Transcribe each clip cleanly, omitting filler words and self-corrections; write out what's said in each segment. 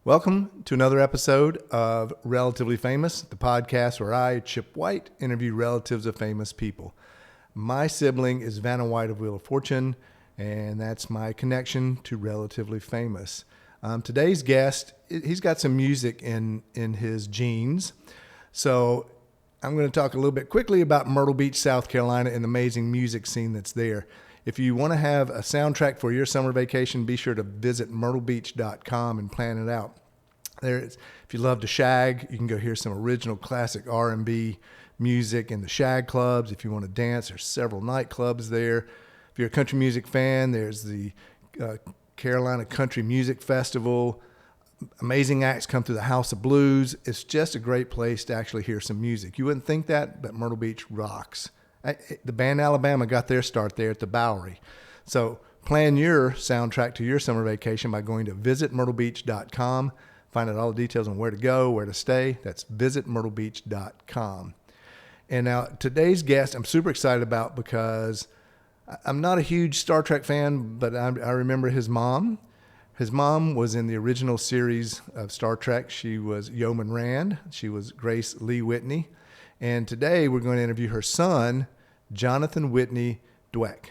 Welcome to another episode of Relatively Famous, the podcast where I, Chip White, interview relatives of famous people. My sibling is Vanna White of Wheel of Fortune, and that's my connection to Relatively Famous. Today's guest, he's got some music in his genes. So I'm going to talk a little bit quickly about Myrtle Beach, South Carolina, and the amazing music scene that's there. If you want to have a soundtrack for your summer vacation, be sure to visit myrtlebeach.com and plan it out. If you love to shag, you can go hear some original classic R&B music in the shag clubs. If you want to dance, there's several nightclubs there. If you're a country music fan, there's the Carolina Country Music Festival. Amazing acts come through the House of Blues. It's just a great place to actually hear some music. You wouldn't think that, but Myrtle Beach rocks. The band Alabama got their start there at the Bowery. So plan your soundtrack to your summer vacation by going to visitmyrtlebeach.com. Find out all the details on where to go, where to stay. That's visitmyrtlebeach.com. And now today's guest I'm super excited about because I'm not a huge Star Trek fan, but I remember his mom. His mom was in the original series of Star Trek. She was Yeoman Rand. She was Grace Lee Whitney. And today we're going to interview her son, Jonathan Whitney Dweck.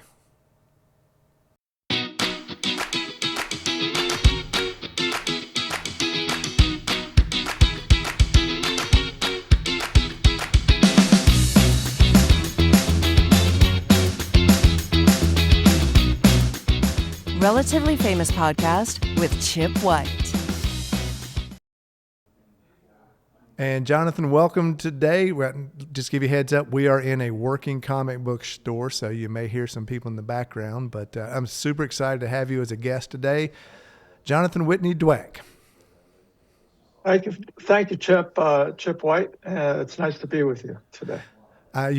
Relatively Famous podcast with Chip White. And Jonathan, welcome today. Just give you a heads up, we are in a working comic book store, so you may hear some people in the background, but I'm super excited to have you as a guest today. Jonathan Whitney Dweck. Thank you, Chip White. It's nice to be with you today. I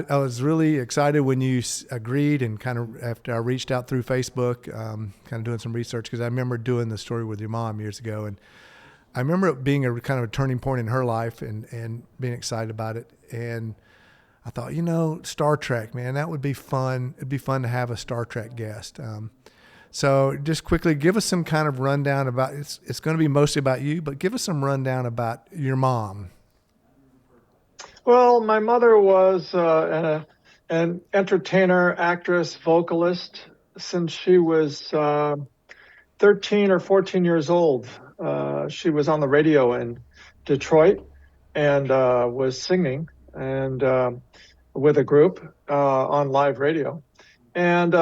was really excited when you agreed, and kind of after I reached out through Facebook, kind of doing some research, because I remember doing the story with your mom years ago, and I remember it being a kind of a turning point in her life and being excited about it. And I thought, Star Trek, man, that would be fun. It'd be fun to have a Star Trek guest. So just quickly, give us some kind of rundown about, it's going to be mostly about you, but give us some rundown about your mom. Well, my mother was an entertainer, actress, vocalist since she was 13 or 14 years old. She was on the radio in Detroit and was singing and with a group on live radio. And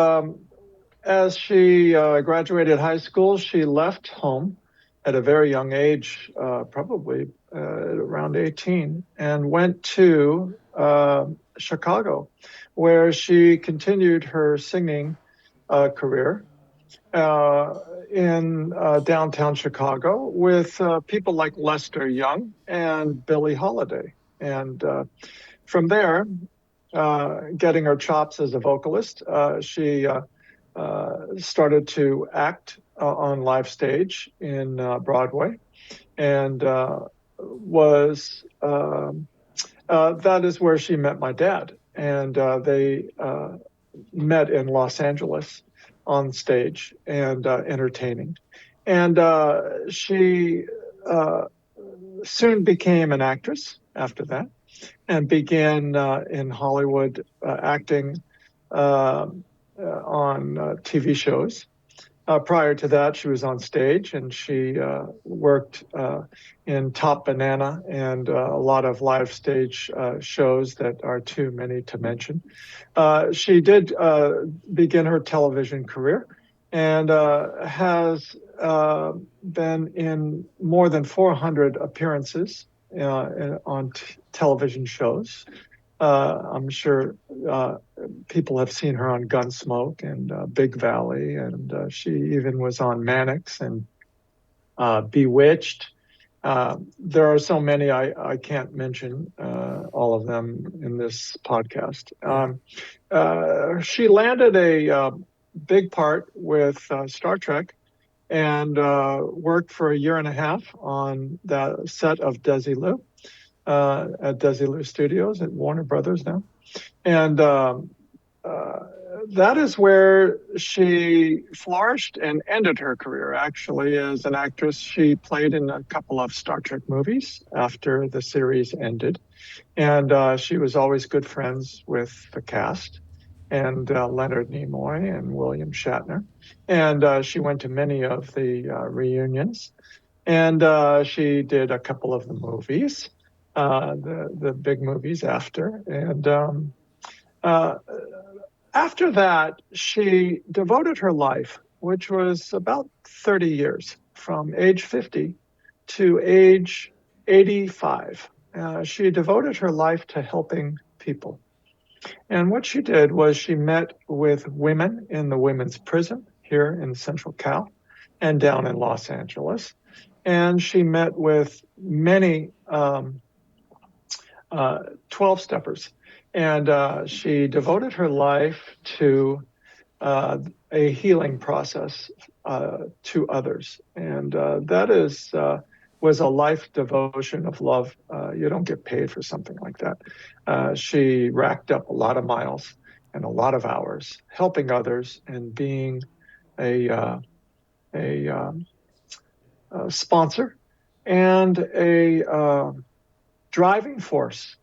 as she graduated high school, she left home at a very young age, probably around 18, and went to Chicago, where she continued her singing career in downtown Chicago with people like Lester Young and Billie Holiday. And from there, getting her chops as a vocalist, she started to act on live stage in Broadway, and was that is where she met my dad, and they met in Los Angeles on stage and entertaining. And she soon became an actress after that, and began in Hollywood acting on TV shows. Prior to that, she was on stage, and she worked in Top Banana and a lot of live stage shows that are too many to mention. She did begin her television career and has been in more than 400 appearances on television shows. I'm sure people have seen her on Gunsmoke and Big Valley, and she even was on Mannix and Bewitched. There are so many I can't mention all of them in this podcast. She landed a big part with Star Trek and worked for a year and a half on the set of Desilu. At Desilu Studios at Warner Brothers now. And that is where she flourished and ended her career, actually, as an actress. She played in a couple of Star Trek movies after the series ended. And she was always good friends with the cast and Leonard Nimoy and William Shatner. And she went to many of the reunions. And she did a couple of the movies, the big movies after. And uh, after that, she devoted her life, which was about 30 years, from age 50 to age 85. She devoted her life to helping people. And what she did was she met with women in the women's prison here in Central Cal and down in Los Angeles. And she met with many 12 steppers. And she devoted her life to a healing process to others. And that was a life devotion of love. You don't get paid for something like that. She racked up a lot of miles and a lot of hours helping others and being a, a, um, a sponsor and a driving force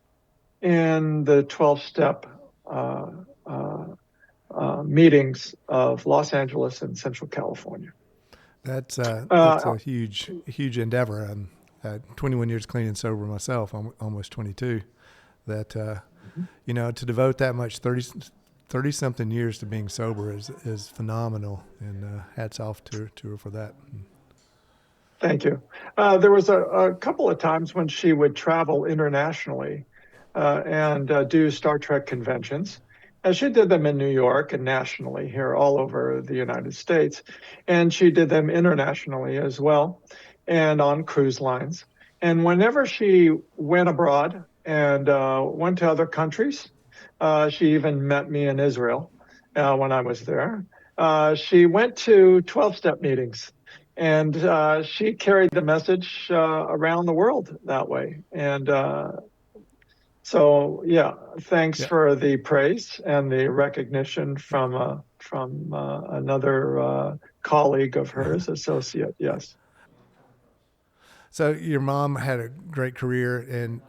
in the 12-step uh, uh, meetings of Los Angeles and Central California. That's a huge endeavor. I'm 21 years clean and sober myself. I'm almost 22. That to devote that much 30 something years to being sober is phenomenal, and hats off to her for that. Thank you. There was a couple of times when she would travel internationally and do Star Trek conventions. She did them in New York and nationally here all over the United States. And she did them internationally as well and on cruise lines. And whenever she went abroad and went to other countries, she even met me in Israel when I was there. She went to 12-step meetings and she carried the message around the world that way. And so, yeah, thanks Yeah. for the praise and the recognition from another colleague of hers, associate. Yes. So your mom had a great career, and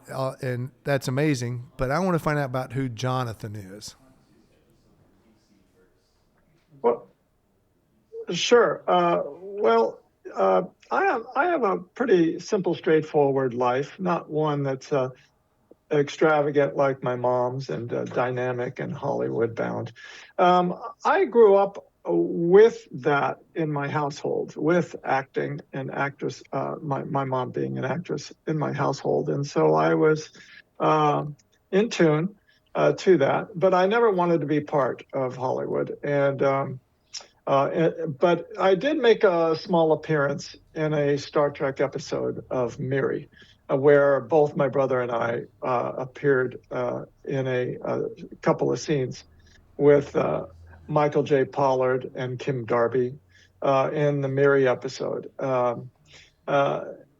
that's amazing. But I want to find out about who Jonathan is. Well, sure. I have a pretty simple, straightforward life, not one that's extravagant like my mom's and dynamic and Hollywood bound. I grew up with that in my household, with acting and actress, my mom being an actress in my household. And so I was uh, in tune to that, but I never wanted to be part of Hollywood. But I did make a small appearance in a Star Trek episode of Miri, where both my brother and I appeared in a couple of scenes with Michael J. Pollard and Kim Darby in the Miri episode. Uh,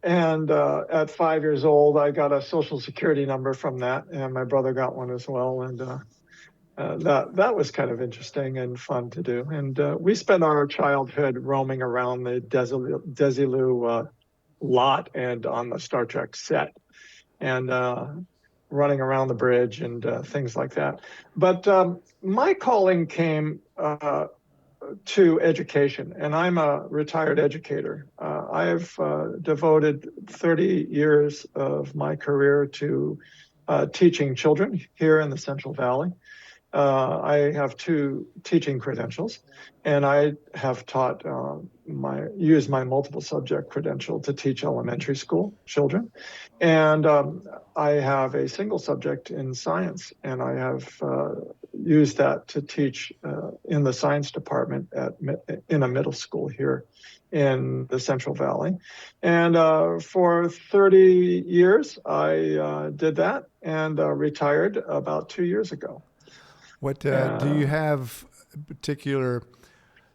and at 5 years old, I got a Social Security number from that, and my brother got one as well. And that was kind of interesting and fun to do. And we spent our childhood roaming around the Desilu lot and on the Star Trek set and running around the bridge and things like that. But my calling came to education, and I'm a retired educator. I've devoted 30 years of my career to teaching children here in the Central Valley. I have 2 teaching credentials, and I have taught used my multiple subject credential to teach elementary school children. And I have a single subject in science, and I have used that to teach in the science department in a middle school here in the Central Valley. And for 30 years, I did that and retired about 2 years ago. What do you have particular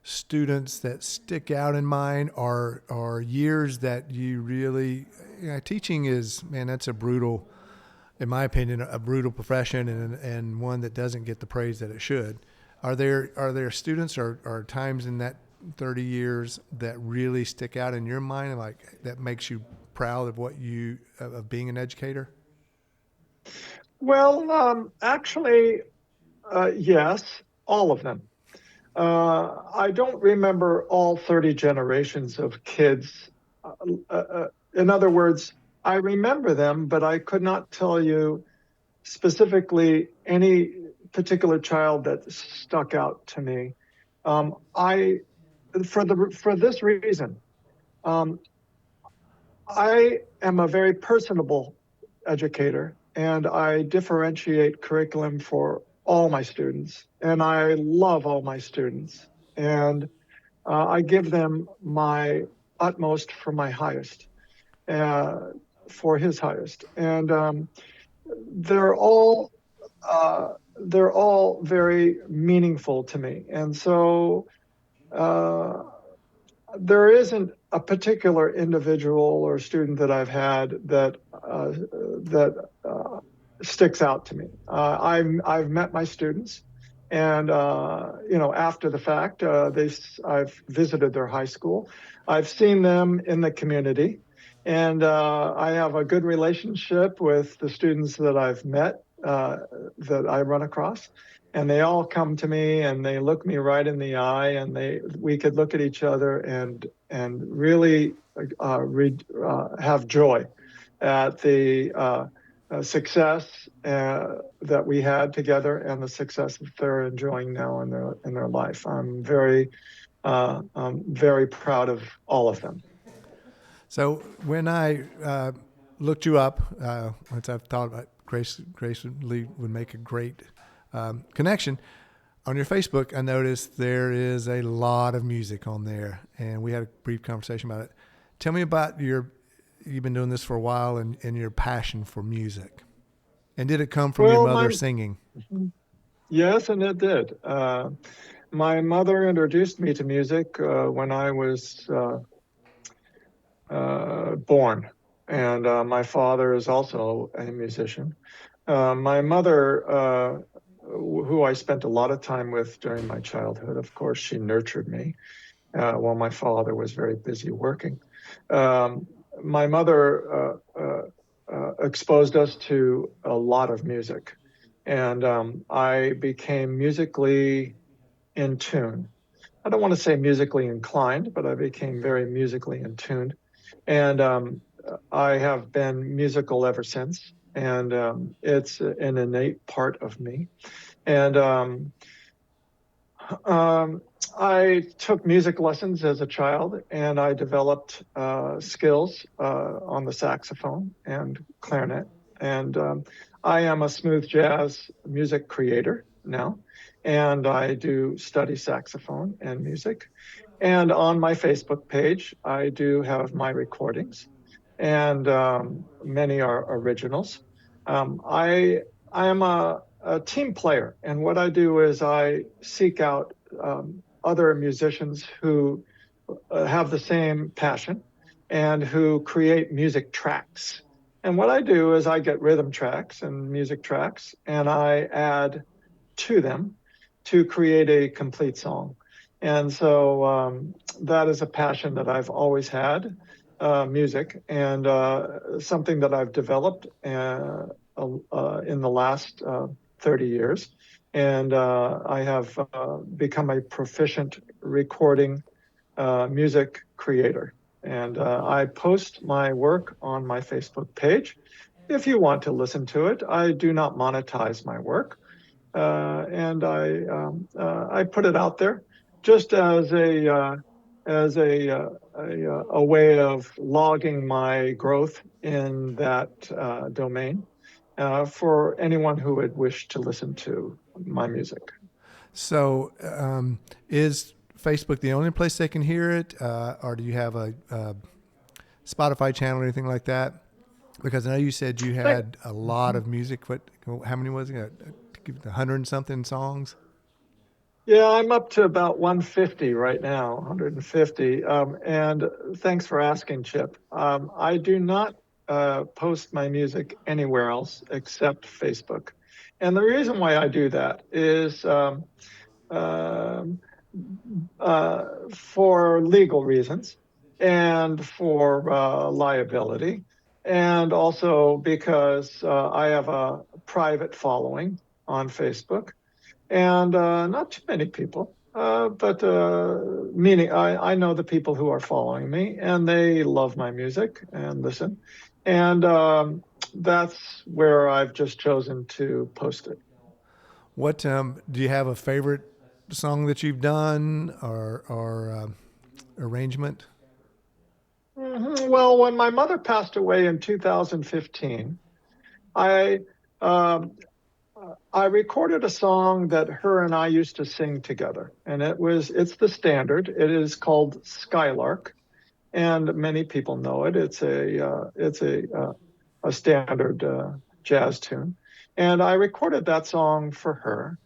students that stick out in mind, or years that you really teaching is, man, that's a brutal, in my opinion, a brutal profession, and one that doesn't get the praise that it should. Are there students or times in that 30 years that really stick out in your mind, like that makes you proud of of being an educator? Well, actually, yes, all of them. I don't remember all 30 generations of kids. In other words, I remember them, but I could not tell you specifically any particular child that stuck out to me. I for this reason, um, I am a very personable educator, and I differentiate curriculum for all my students, and I love all my students, and I give them my utmost for my highest, uh, for his highest, and they're all they're all very meaningful to me, and so. Uh, there isn't a particular individual or student that I've had that sticks out to me. I've met my students, and after the fact, I've visited their high school. I've seen them in the community, and I have a good relationship with the students that I've met that I run across, and they all come to me and they look me right in the eye, and we could look at each other and really have joy at the success that we had together and the success that they're enjoying now in their life. I'm very proud of all of them. So when I looked you up, once I've thought about Grace would make a great connection. On your Facebook, I noticed there is a lot of music on there, and we had a brief conversation about it. Tell me about you've been doing this for a while, and your passion for music. And did it come from your mother singing? Yes, and it did. My mother introduced me to music when I was born, and my father is also a musician. My mother, who I spent a lot of time with during my childhood, of course, she nurtured me while my father was very busy working. My mother exposed us to a lot of music, and I became musically in tune. I don't want to say musically inclined, but I became very musically in tune. And I have been musical ever since. And it's an innate part of me. And I took music lessons as a child, and I developed skills on the saxophone and clarinet. And I am a smooth jazz music creator now, and I do study saxophone and music. And on my Facebook page, I do have my recordings, and many are originals. I am a team player, and what I do is I seek out other musicians who have the same passion and who create music tracks. And what I do is I get rhythm tracks and music tracks, and I add to them to create a complete song. And so that is a passion that I've always had, music, and something that I've developed in the last 30 years. And I have become a proficient recording music creator. And I post my work on my Facebook page. If you want to listen to it, I do not monetize my work. And I put it out there just as a way of logging my growth in that domain for anyone who would wish to listen to my music. So is Facebook the only place they can hear it, or do you have a Spotify channel or anything like that? Because I know you said you had a lot of music. How many was it? 100 and something songs? Yeah, I'm up to about 150 right now, 150. And thanks for asking, Chip. I do not post my music anywhere else except Facebook. And the reason why I do that is um, for legal reasons and for liability, and also because I have a private following on Facebook, and not too many people. But meaning I know the people who are following me, and they love my music and listen, and that's where I've just chosen to post it. What do you have a favorite song that you've done or arrangement? Well, when my mother passed away in 2015, I um, I recorded a song that her and I used to sing together, and it's the standard. It is called Skylark, and many people know it. It's a standard jazz tune, and I recorded that song for her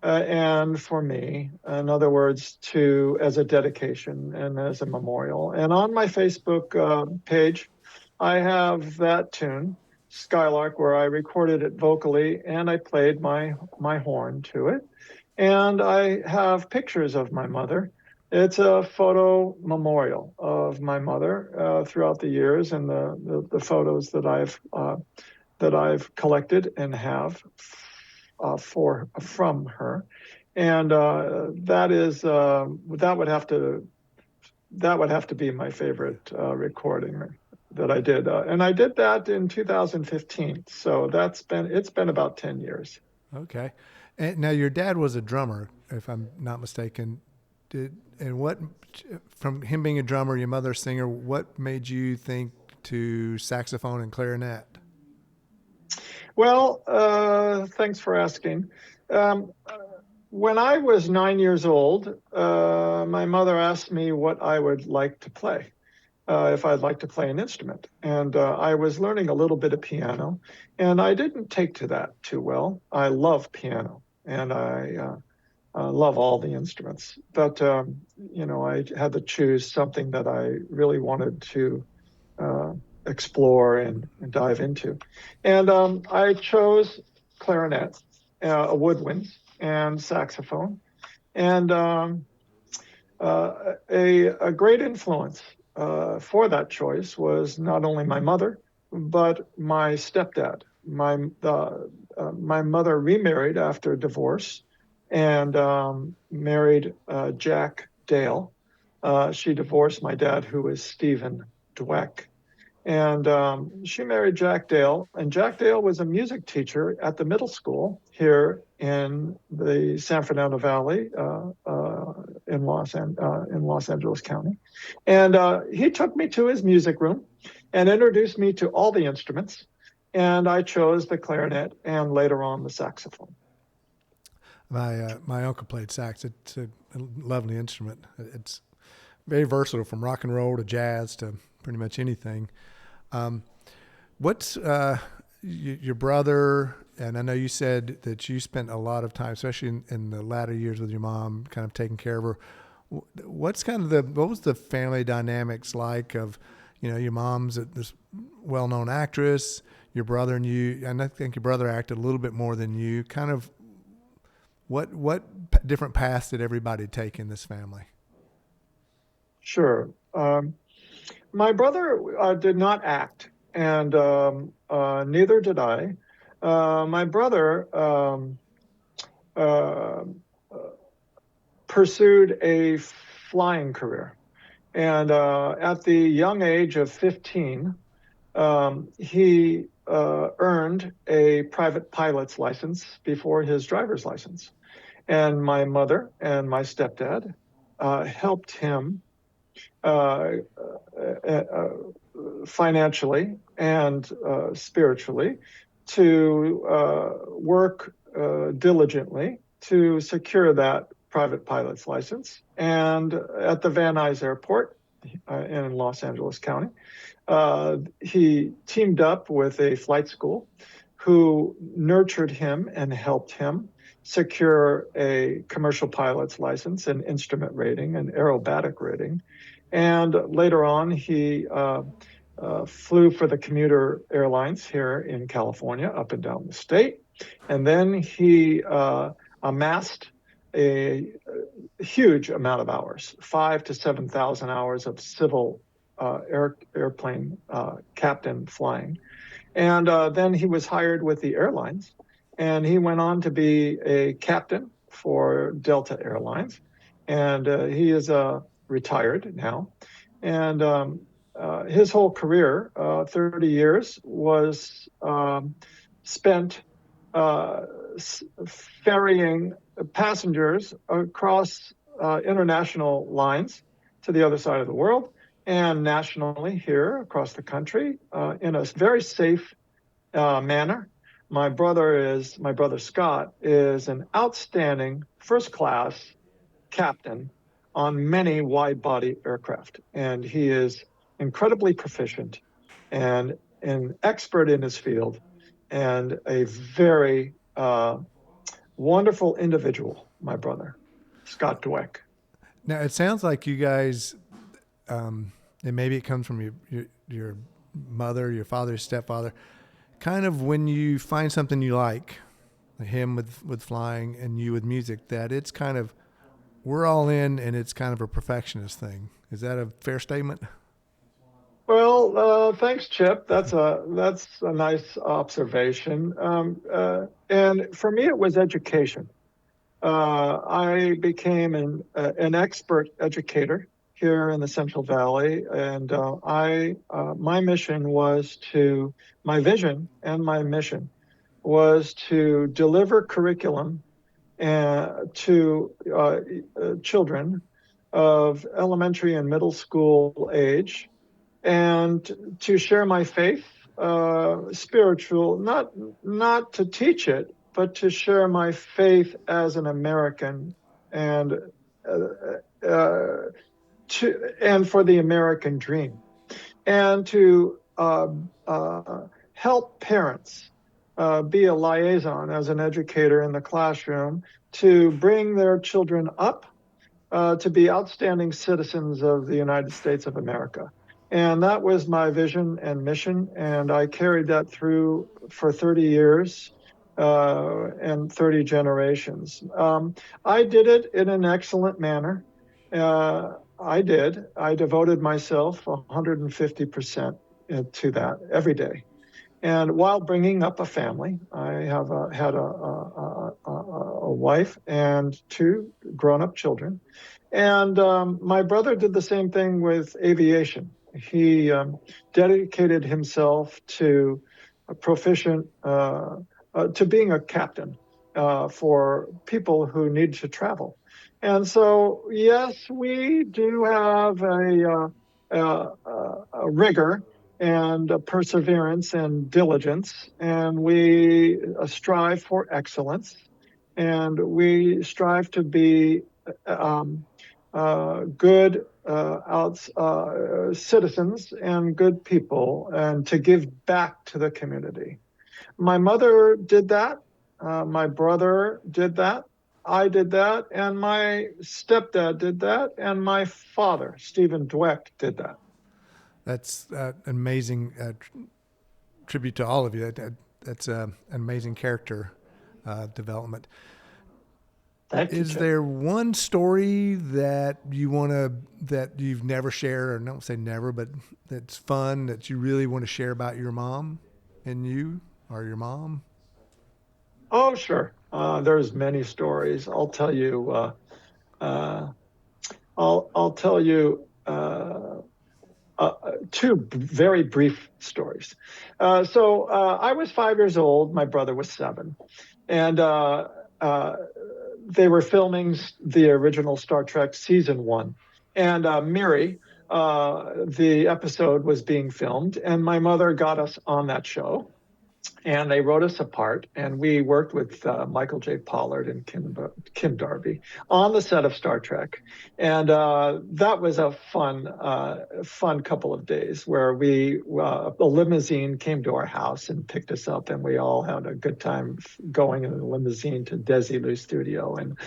and for me. In other words, to as a dedication and as a memorial. And on my Facebook page, I have that tune, Skylark, where I recorded it vocally and I played my horn to it. And I have pictures of my mother. It's a photo memorial of my mother throughout the years, and the photos that I've collected and have for from her, and that would have to be my favorite recording that I did, and I did that in 2015. So it's been about 10 years. Okay. And now your dad was a drummer, if I'm not mistaken. And what from him being a drummer, your mother a singer, what made you think to saxophone and clarinet? Well, thanks for asking. Um, when I was 9 years old, my mother asked me what I would like to play, if I'd like to play an instrument. And I was learning a little bit of piano, and I didn't take to that too well. I love piano, and I love all the instruments. But, I had to choose something that I really wanted to uh, explore and dive into. And I chose clarinet, woodwinds, and saxophone. And a great influence for that choice was not only my mother, but my stepdad. My mother remarried after divorce and married Jack Dale. She divorced my dad, who was Stephen Dweck, and she married Jack Dale. And Jack Dale was a music teacher at the middle school here in the San Fernando Valley in Los Angeles County. And he took me to his music room and introduced me to all the instruments. And I chose the clarinet and later on the saxophone. My uncle played sax. It's a lovely instrument. It's very versatile, from rock and roll to jazz to pretty much anything. What's your brother? And I know you said that you spent a lot of time, especially in the latter years with your mom, kind of taking care of her. What was the family dynamics like of, your mom's this well-known actress, your brother and you, and I think your brother acted a little bit more than you. Kind of what different paths did everybody take in this family? Sure. My brother did not act, and neither did I. My brother uh, pursued a flying career, and at the young age of 15, he earned a private pilot's license before his driver's license. And my mother and my stepdad helped him uh, financially and spiritually to work diligently to secure that private pilot's license. And at the Van Nuys Airport in Los Angeles County, he teamed up with a flight school who nurtured him and helped him secure a commercial pilot's license and instrument rating and aerobatic rating. And later on, he flew for the commuter airlines here in California, up and down the state. And then he amassed a huge amount of hours, 5 to 7,000 hours of civil airplane captain flying. And then he was hired with the airlines, and he went on to be a captain for Delta Airlines. And he is retired now. And his whole career, 30 years, was spent uh, ferrying passengers across international lines to the other side of the world and nationally here across the country in a very safe manner. My brother Scott is an outstanding first class captain on many wide body aircraft, and he is incredibly proficient and an expert in his field and a very wonderful individual, my brother, Scott Dweck. Now it sounds like you guys, and maybe it comes from your mother, your father, stepfather. Kind of when you find something you like, him with flying and you with music, that it's kind of we're all in, and it's kind of a perfectionist thing. Is that a fair statement? Well, thanks, Chip. That's a nice observation. And for me, it was education. I became an expert educator here in the Central Valley, and my vision and my mission was to deliver curriculum to children of elementary and middle school age, and to share my faith, spiritual, not to teach it, but to share my faith as an American, and and for the American dream, and to help parents be a liaison as an educator in the classroom to bring their children up to be outstanding citizens of the United States of America. And that was my vision and mission, and I carried that through for 30 years and 30 generations. I did it in an excellent manner. I did. I devoted myself 150% to that every day. And while bringing up a family, I have had a wife and two grown-up children. And my brother did the same thing with aviation. He dedicated himself to to being a captain for people who need to travel. And so, yes, we do have a rigor and perseverance and diligence, and we strive for excellence, and we strive to be good citizens and good people, and to give back to the community. My mother did that. My brother did that. I did that, and my stepdad did that, and my father, Stephen Dweck, did that. That's amazing tribute to all of you. That's an amazing character development. Thank you, Is Chip. there one story that you've never shared, or don't say never, but that's fun that you really want to share about your mom and you, or your mom? Oh, sure. There's many stories. I'll tell you. I'll tell you two very brief stories. I was 5 years old. My brother was 7, and they were filming the original Star Trek season 1, and Miri, the episode was being filmed, and my mother got us on that show. And they wrote us a part, and we worked with Michael J. Pollard and Kim Darby on the set of Star Trek. And that was a fun couple of days where a limousine came to our house and picked us up, and we all had a good time going in the limousine to Desilu Studio. And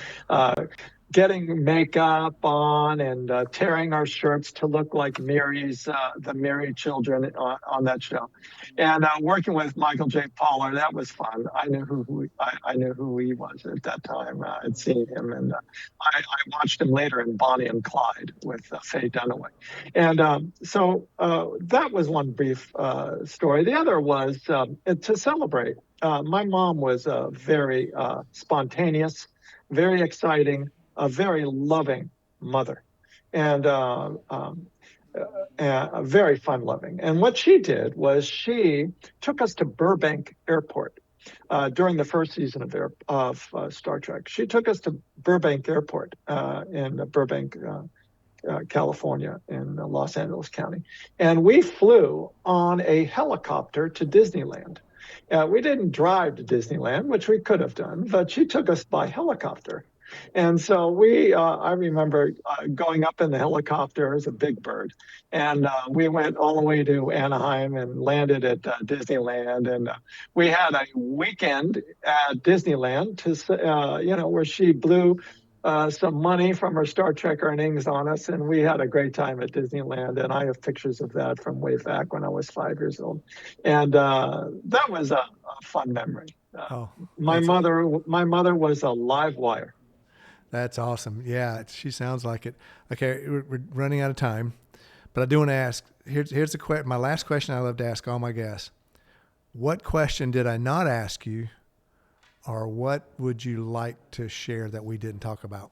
getting makeup on and tearing our shirts to look like the Mary children on that show, and working with Michael J. Pollard. That was fun. I knew who he was at that time. I'd seen him, and I watched him later in Bonnie and Clyde with Faye Dunaway, and so that was one brief story. The other was to celebrate. My mom was very spontaneous, very exciting, a very loving mother, and very fun loving. And what she did was she took us to Burbank Airport during the first season of Star Trek. She took us to Burbank Airport in Burbank, California, in Los Angeles County, and we flew on a helicopter to Disneyland. We didn't drive to Disneyland, which we could have done, but she took us by helicopter. And so I remember going up in the helicopter as a big bird, and we went all the way to Anaheim and landed at Disneyland. And we had a weekend at Disneyland where she blew some money from her Star Trek earnings on us, and we had a great time at Disneyland. And I have pictures of that from way back when I was 5 years old, and that was a fun memory. My mother was a live wire. That's awesome. Yeah, she sounds like it. Okay, we're running out of time, but I do want to ask. Here's my last question. I love to ask all my guests. What question did I not ask you, or what would you like to share that we didn't talk about?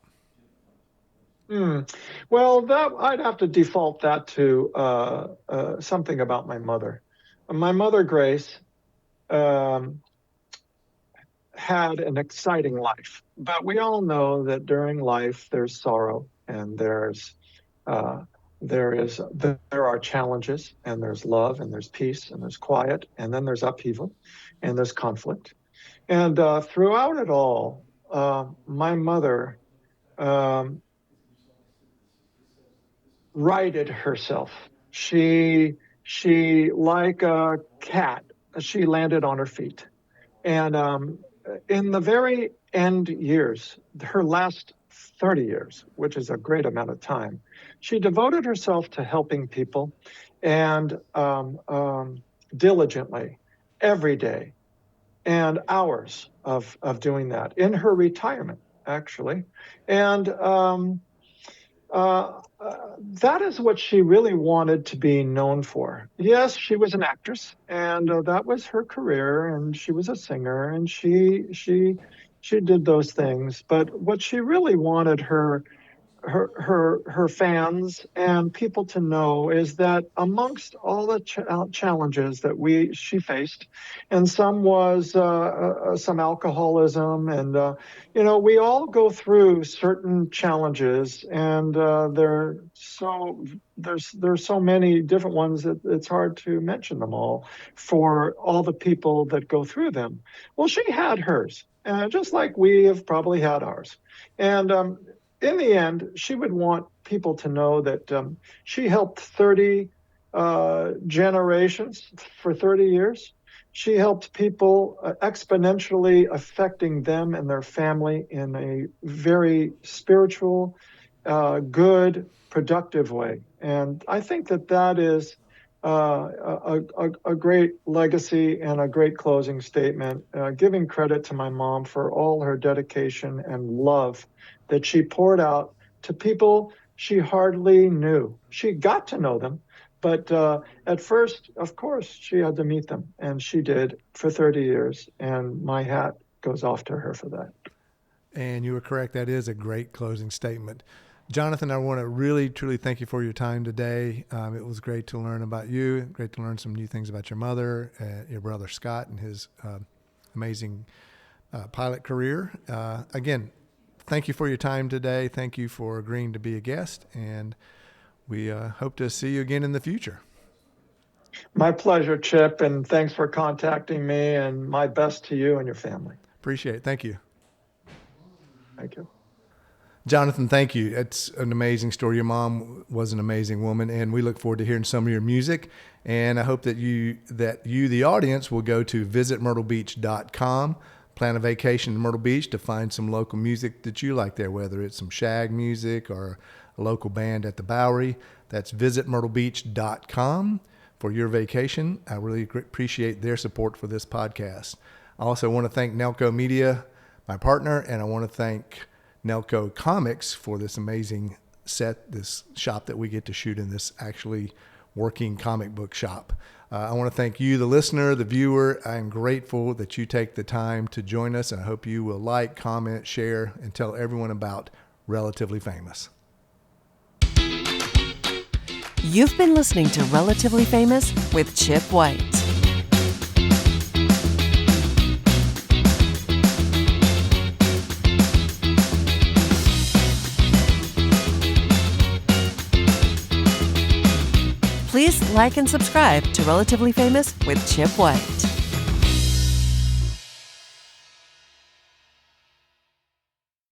Well, that I'd have to default that to something about my mother. My mother, Grace, had an exciting life, but we all know that during life there's sorrow, and there are challenges, and there's love, and there's peace, and there's quiet, and then there's upheaval, and there's conflict. And throughout it all, my mother righted herself. She like a cat, she landed on her feet. And in the very end years, her last 30 years, which is a great amount of time, she devoted herself to helping people, and diligently every day, and hours of doing that in her retirement, actually. And that is what she really wanted to be known for. Yes, she was an actress, and that was her career, and she was a singer, and she did those things. But what she really wanted her fans and people to know is that amongst all the challenges that she faced, and some was some alcoholism, and we all go through certain challenges, and there's so many different ones that it's hard to mention them all for all the people that go through them. Well, she had hers, just like we have probably had ours, and in the end, she would want people to know that she helped 30 generations for 30 years. She helped people exponentially affecting them and their family in a very spiritual, good, productive way. And I think that is a great legacy and a great closing statement, giving credit to my mom for all her dedication and love that she poured out to people she hardly knew. She got to know them, but at first, of course, she had to meet them, and she did for 30 years, and my hat goes off to her for that. And you were correct. That is a great closing statement. Jonathan, I want to really, truly thank you for your time today. It was great to learn about you, great to learn some new things about your mother, your brother Scott, and his amazing pilot career. Again, thank you for your time today. Thank you for agreeing to be a guest, and we hope to see you again in the future. My pleasure, Chip, and thanks for contacting me, and my best to you and your family. Appreciate it. Thank you. Thank you. Jonathan, thank you. It's an amazing story. Your mom was an amazing woman, and we look forward to hearing some of your music. And I hope that you, the audience, will go to visitmyrtlebeach.com, plan a vacation to Myrtle Beach to find some local music that you like there, whether it's some shag music or a local band at the Bowery. That's visitmyrtlebeach.com for your vacation. I really appreciate their support for this podcast. I also want to thank Nelco Media, my partner, and I want to thank Nelco Comics for this amazing set, this shop that we get to shoot in, this actually working comic book shop. I want to thank you, the listener, the viewer. I am grateful that you take the time to join us, and I hope you will like, comment, share, and tell everyone about Relatively Famous. You've been listening to Relatively Famous with Chip White. Please like and subscribe to Relatively Famous with Chip White.